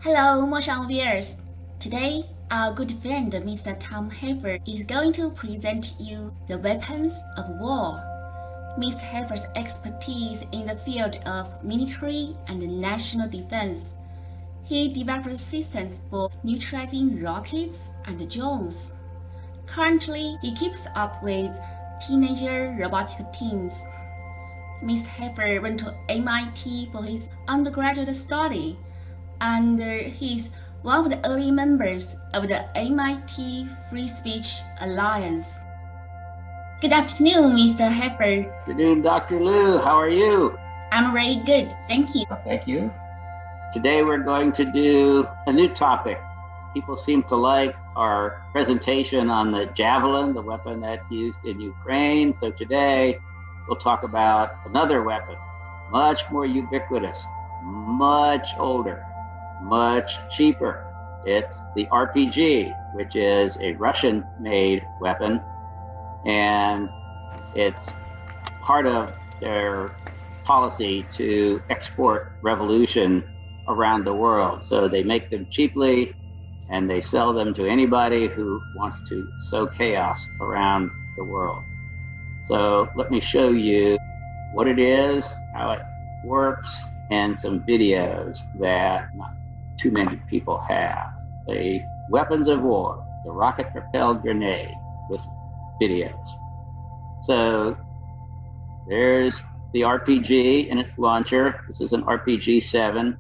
Hello, Moshang viewers. Today, our good friend Mr. Tom Hafer is going to present you the weapons of war. Mr. Hafer's expertise in the field of military and national defense. He developed systems for neutralizing rockets and drones. Currently, he keeps up with teenager robotic teams. Mr. Hafer went to MIT for his undergraduate study, and he's one of the early members of the MIT Free Speech Alliance. Good afternoon, Mr. Hafer. Good afternoon, Dr. Liu. How are you? I'm very good, thank you. Thank you. Today we're going to do a new topic. People seem to like our presentation on the Javelin, the weapon that's used in Ukraine. So today we'll talk about another weapon, much more ubiquitous, much older, much cheaper. It's the RPG, which is a Russian-made weapon, and it's part of their policy to export revolution around the world. So they make them cheaply, and they sell them to anybody who wants to sow chaos around the world. So let me show you what it is, how it works, and some videos that not too many people have. The weapons of war, the rocket-propelled grenade with videos. So there's the RPG and its launcher. This is an RPG-7,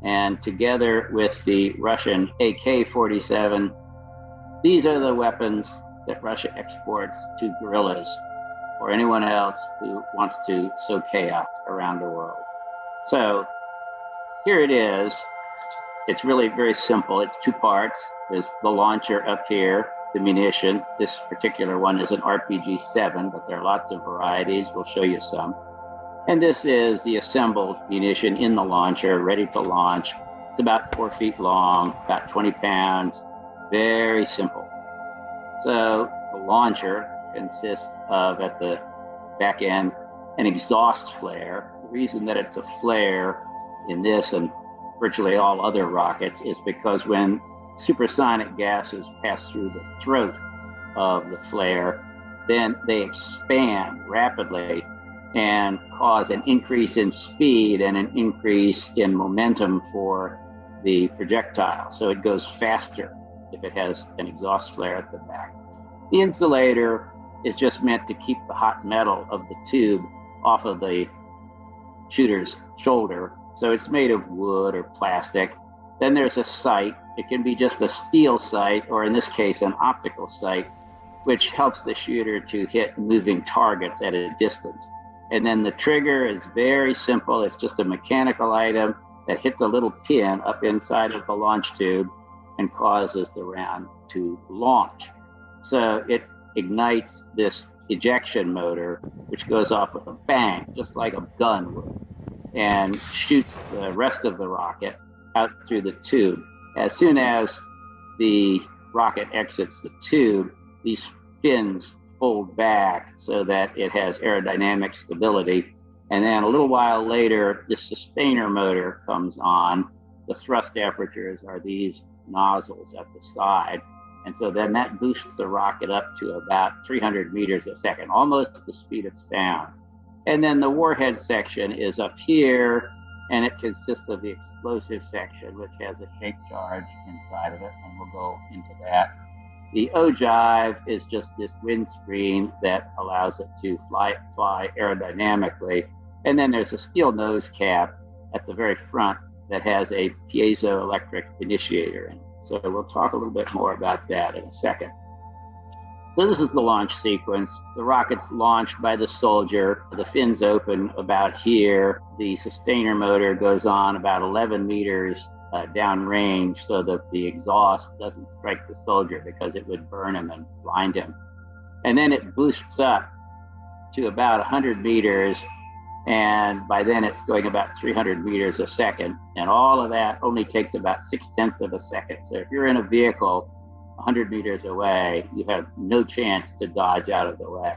and together with the Russian AK-47, these are the weapons that Russia exports to guerrillas or anyone else who wants to sow chaos around the world. So here it is. It's really very simple. It's two parts. There's the launcher up here, the munition. This particular one is an RPG-7, but there are lots of varieties. We'll show you some. And this is the assembled munition in the launcher, ready to launch. It's about 4 feet long, about 20 pounds, very simple. So the launcher consists of, at the back end, an exhaust flare. The reason that it's a flare in this and virtually all other rockets is because when supersonic gases pass through the throat of the flare, then they expand rapidly and cause an increase in speed and an increase in momentum for the projectile. So it goes faster if it has an exhaust flare at the back. The insulator is just meant to keep the hot metal of the tube off of the shooter's shoulder. So it's made of wood or plastic. Then there's a sight. It can be just a steel sight, or in this case, an optical sight, which helps the shooter to hit moving targets at a distance. And then the trigger is very simple. It's just a mechanical item that hits a little pin up inside of the launch tube and causes the round to launch. So it ignites this ejection motor, which goes off with a bang, just like a gun would, and shoots the rest of the rocket out through the tube. As soon as the rocket exits the tube, these fins fold back so that it has aerodynamic stability. And then a little while later, the sustainer motor comes on. The thrust apertures are these nozzles at the side. And so then that boosts the rocket up to about 300 meters a second, almost the speed of sound. And then the warhead section is up here, and it consists of the explosive section, which has a shape charge inside of it, and we'll go into that. The ogive is just this windscreen that allows it to fly aerodynamically. And then there's a steel nose cap at the very front that has a piezoelectric initiator in it. So we'll talk a little bit more about that in a second. So this is the launch sequence. The rocket's launched by the soldier. The fins open about here. The sustainer motor goes on about 11 meters downrange so that the exhaust doesn't strike the soldier because it would burn him and blind him. And then it boosts up to about 100 meters. And by then it's going about 300 meters a second. And all of that only takes about 0.6 of a second. So if you're in a vehicle 100 meters away, you have no chance to dodge out of the way.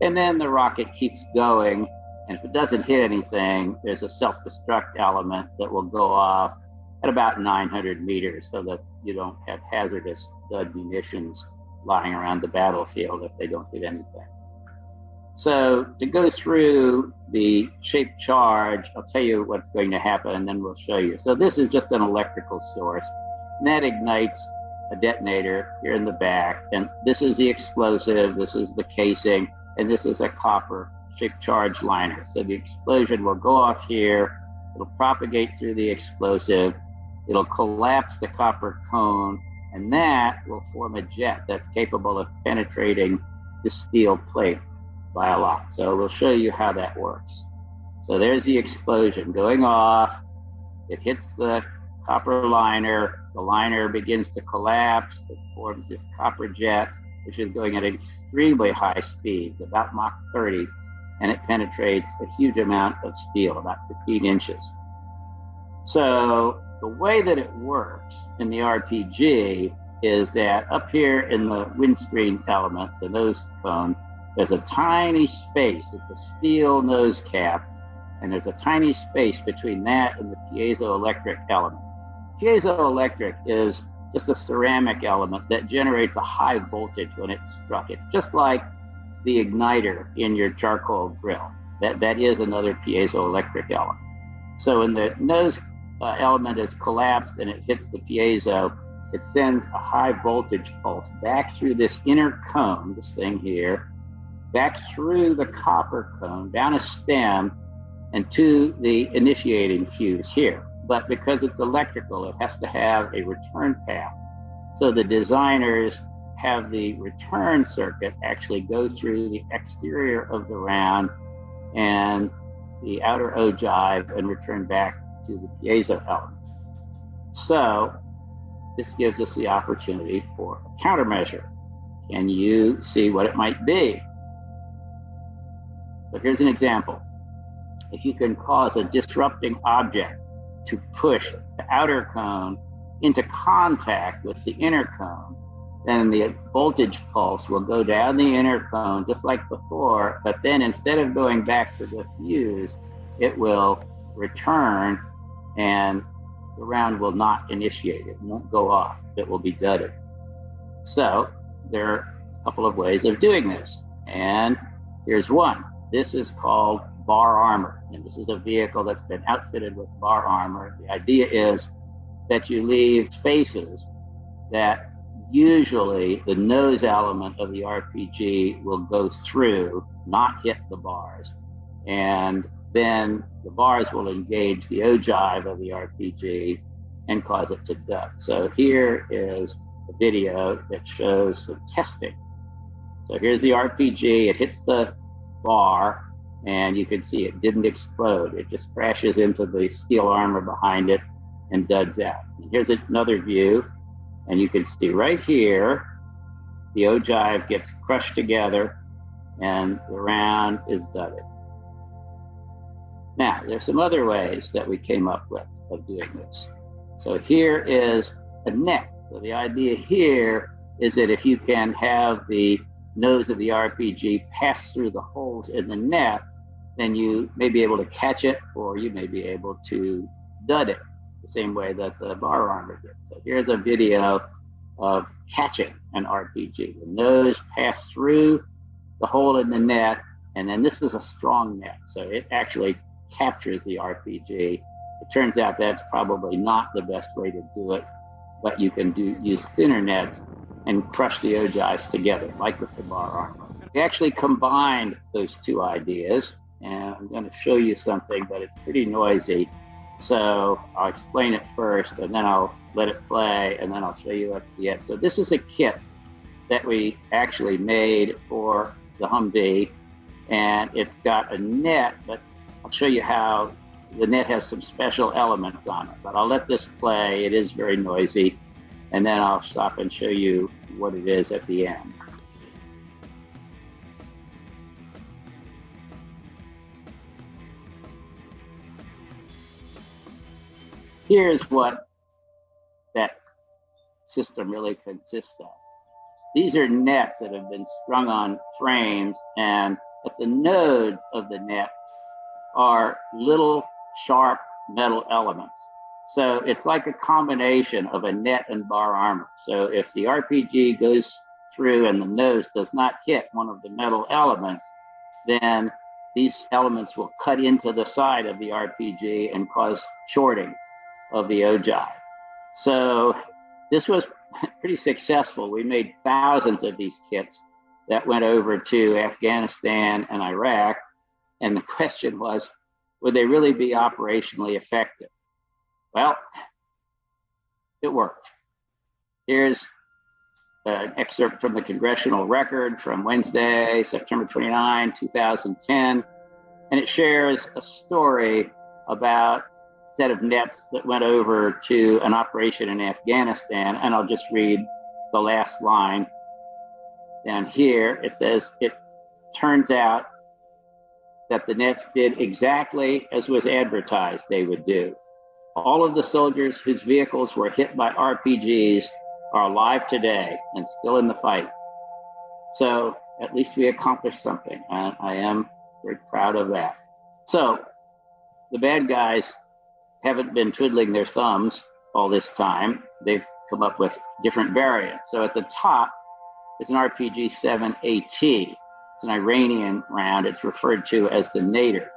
And then the rocket keeps going. And if it doesn't hit anything, there's a self-destruct element that will go off at about 900 meters so that you don't have hazardous stud munitions lying around the battlefield if they don't hit anything. So to go through the shaped charge, I'll tell you what's going to happen and then we'll show you. So this is just an electrical source, and that ignites a detonator here in the back, and this is the explosive, this is the casing, and this is a copper shaped charge liner. So the explosion will go off here, it'll propagate through the explosive, it'll collapse the copper cone, and that will form a jet that's capable of penetrating the steel plate by a lot. So we'll show you how that works. So there's the explosion going off, it hits the copper liner, the liner begins to collapse, it forms this copper jet, which is going at extremely high speeds, about Mach 30, and it penetrates a huge amount of steel, about 15 inches. So the way that it works in the RPG is that up here in the windscreen element, the nose cone, there's a tiny space. It's a steel nose cap, and there's a tiny space between that and the piezoelectric element. Piezoelectric is just a ceramic element that generates a high voltage when it's struck. It's just like the igniter in your charcoal grill. That is another piezoelectric element. So when the nose element is collapsed and it hits the piezo, it sends a high voltage pulse back through this inner cone, this thing here, back through the copper cone, down a stem, and to the initiating fuse here. But because it's electrical, it has to have a return path. So the designers have the return circuit actually go through the exterior of the round and the outer ogive and return back to the piezo element. So this gives us the opportunity for a countermeasure. Can you see what it might be? So here's an example. If you can cause a disrupting object to push the outer cone into contact with the inner cone, then the voltage pulse will go down the inner cone just like before, but then instead of going back to the fuse, it will return and the round will not initiate. It won't go off. It will be dudded. So there are a couple of ways of doing this. And here's one. This is called bar armor. And this is a vehicle that's been outfitted with bar armor. The idea is that you leave spaces that usually the nose element of the RPG will go through, not hit the bars. And then the bars will engage the ogive of the RPG and cause it to duck. So here is a video that shows some testing. So here's the RPG, it hits the bar, and you can see it didn't explode. It just crashes into the steel armor behind it and duds out. And here's another view, and you can see right here, the ogive gets crushed together and the round is dudded. Now, there's some other ways that we came up with of doing this. So here is a net. So the idea here is that if you can have the nose of the RPG pass through the holes in the net, then you may be able to catch it, or you may be able to dud it the same way that the bar armor did. So here's a video of catching an RPG. The nose passed through the hole in the net, and then this is a strong net, so it actually captures the RPG. It turns out that's probably not the best way to do it, but you can use thinner nets and crush the ogives together, like with the bar armor. We actually combined those two ideas, and I'm going to show you something, but it's pretty noisy. So I'll explain it first, and then I'll let it play, and then I'll show you at the end. So this is a kit that we actually made for the Humvee, and it's got a net, but I'll show you how the net has some special elements on it. But I'll let this play. It is very noisy, and then I'll stop and show you what it is at the end. Here's what that system really consists of. These are nets that have been strung on frames, and at the nodes of the net are little sharp metal elements. So it's like a combination of a net and bar armor. So if the RPG goes through and the nose does not hit one of the metal elements, then these elements will cut into the side of the RPG and cause shorting of the ogive. So this was pretty successful. We made thousands of these kits that went over to Afghanistan and Iraq. And the question was, would they really be operationally effective? Well, it worked. Here's an excerpt from the congressional record from Wednesday, September 29, 2010. And it shares a story about a set of nets that went over to an operation in Afghanistan. And I'll just read the last line down here. It says, it turns out that the nets did exactly as was advertised they would do. All of the soldiers whose vehicles were hit by RPGs are alive today and still in the fight. So at least we accomplished something, and I am very proud of that. So the bad guys haven't been twiddling their thumbs all this time. They've come up with different variants. So at the top is an RPG-7AT. It's an Iranian round. It's referred to as the Nader.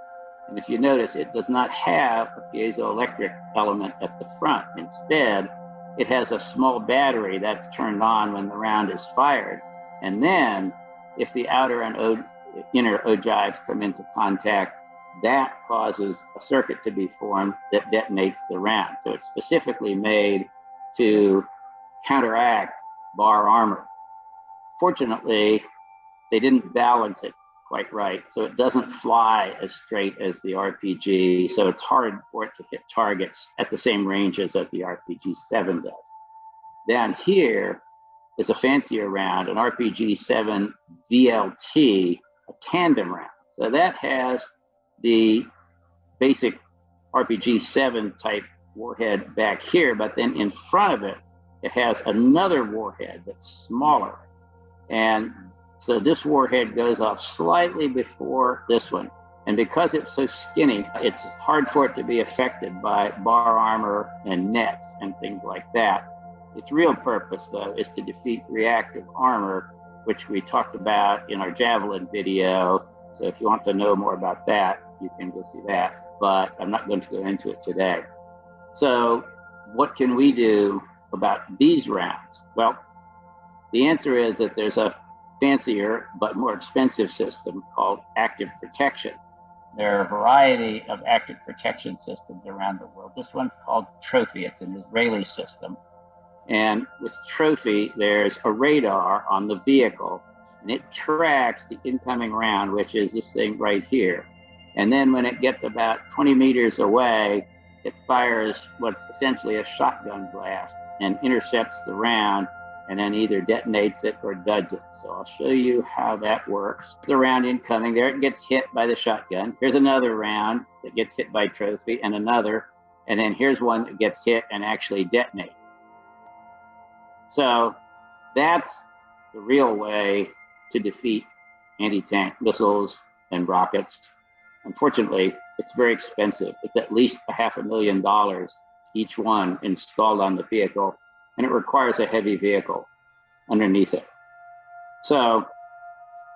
And if you notice, it does not have a piezoelectric element at the front. Instead, it has a small battery that's turned on when the round is fired. And then, if the outer and inner ogives come into contact, that causes a circuit to be formed that detonates the round. So it's specifically made to counteract bar armor. Fortunately, they didn't balance it quite right, so it doesn't fly as straight as the RPG, so it's hard for it to hit targets at the same ranges that the RPG-7 does. Down here is a fancier round, an RPG-7 VLT, a tandem round. So that has the basic RPG-7 type warhead back here, but then in front of it, it has another warhead that's smaller. And so this warhead goes off slightly before this one. And because it's so skinny, it's hard for it to be affected by bar armor and nets and things like that. Its real purpose, though, is to defeat reactive armor, which we talked about in our Javelin video. So if you want to know more about that, you can go see that. But I'm not going to go into it today. So what can we do about these rounds? Well, the answer is that there's a fancier but more expensive system called active protection. There are a variety of active protection systems around the world. This one's called Trophy. It's an Israeli system. And with Trophy, there's a radar on the vehicle, and it tracks the incoming round, which is this thing right here. And then when it gets about 20 meters away, it fires what's essentially a shotgun blast and intercepts the round, and then either detonates it or duds it. So I'll show you how that works. The round incoming, there it gets hit by the shotgun. Here's another round that gets hit by Trophy, and another, and then here's one that gets hit and actually detonates. So that's the real way to defeat anti-tank missiles and rockets. Unfortunately, it's very expensive. It's at least $500,000 each one installed on the vehicle, and it requires a heavy vehicle underneath it. So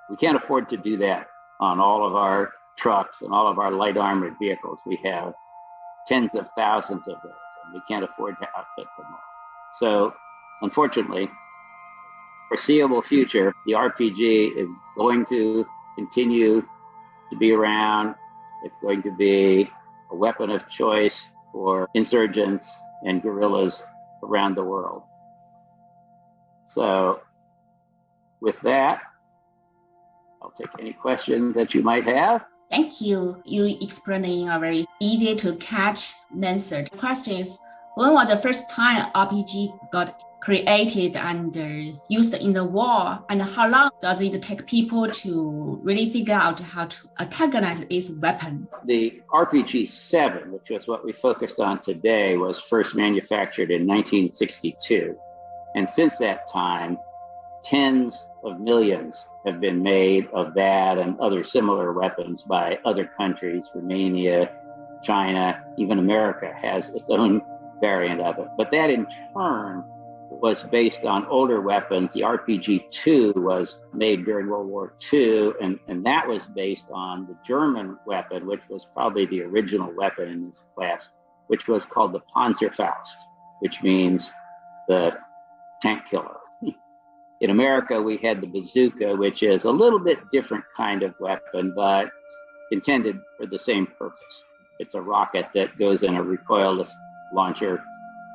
we can't afford to do that on all of our trucks and all of our light armored vehicles. We have tens of thousands of those, and we can't afford to outfit them all. So unfortunately, foreseeable future, the RPG is going to continue to be around. It's going to be a weapon of choice for insurgents and guerrillas around the world. So with that, I'll take any questions that you might have. Thank you. You explained in a very easy to catch answer. The question is, when was the first time RPG got created and used in the war, and how long does it take people to really figure out how to antagonize its weapon? The RPG-7, which was what we focused on today, was first manufactured in 1962. And since that time, tens of millions have been made of that and other similar weapons by other countries. Romania, China, even America has its own variant of it. But that in turn was based on older weapons. The RPG-2 was made during World War II, and that was based on the German weapon, which was probably the original weapon in this class, which was called the Panzerfaust, which means the tank killer. In America, we had the bazooka, which is a little bit different kind of weapon, but intended for the same purpose. It's a rocket that goes in a recoilless launcher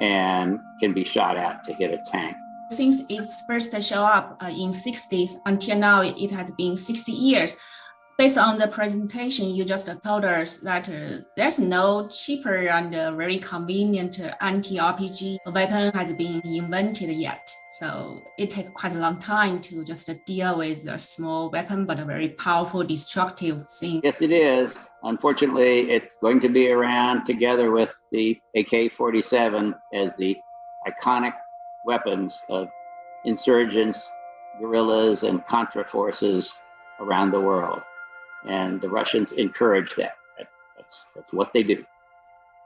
and can be shot out to hit a tank. Since its first show up in 60s until now, it has been 60 years. Based on the presentation, you just told us that there's no cheaper and very convenient anti-RPG weapon has been invented yet. So it takes quite a long time to just deal with a small weapon, but a very powerful, destructive thing. Yes, it is. Unfortunately, it's going to be around together with the AK-47 as the iconic weapons of insurgents, guerrillas, and Contra forces around the world. And the Russians encourage that. That's what they do.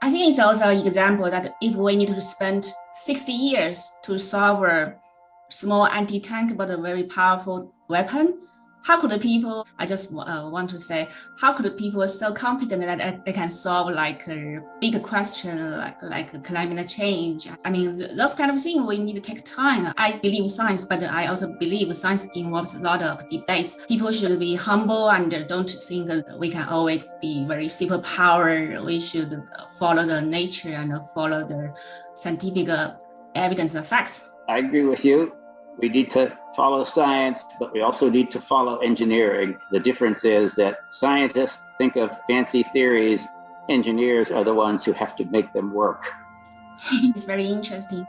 I think it's also an example that if we need to spend 60 years to solve a small anti-tank but a very powerful weapon, how could the people, I just want to say, how could the people so confident that they can solve like a big question like climate change? I mean, those kind of things we need to take time. I believe science, but I also believe science involves a lot of debates. People should be humble and don't think that we can always be very superpower. We should follow the nature and follow the scientific evidence and facts. I agree with you. We need to follow science, but we also need to follow engineering. The difference is that scientists think of fancy theories. Engineers are the ones who have to make them work. It's very interesting.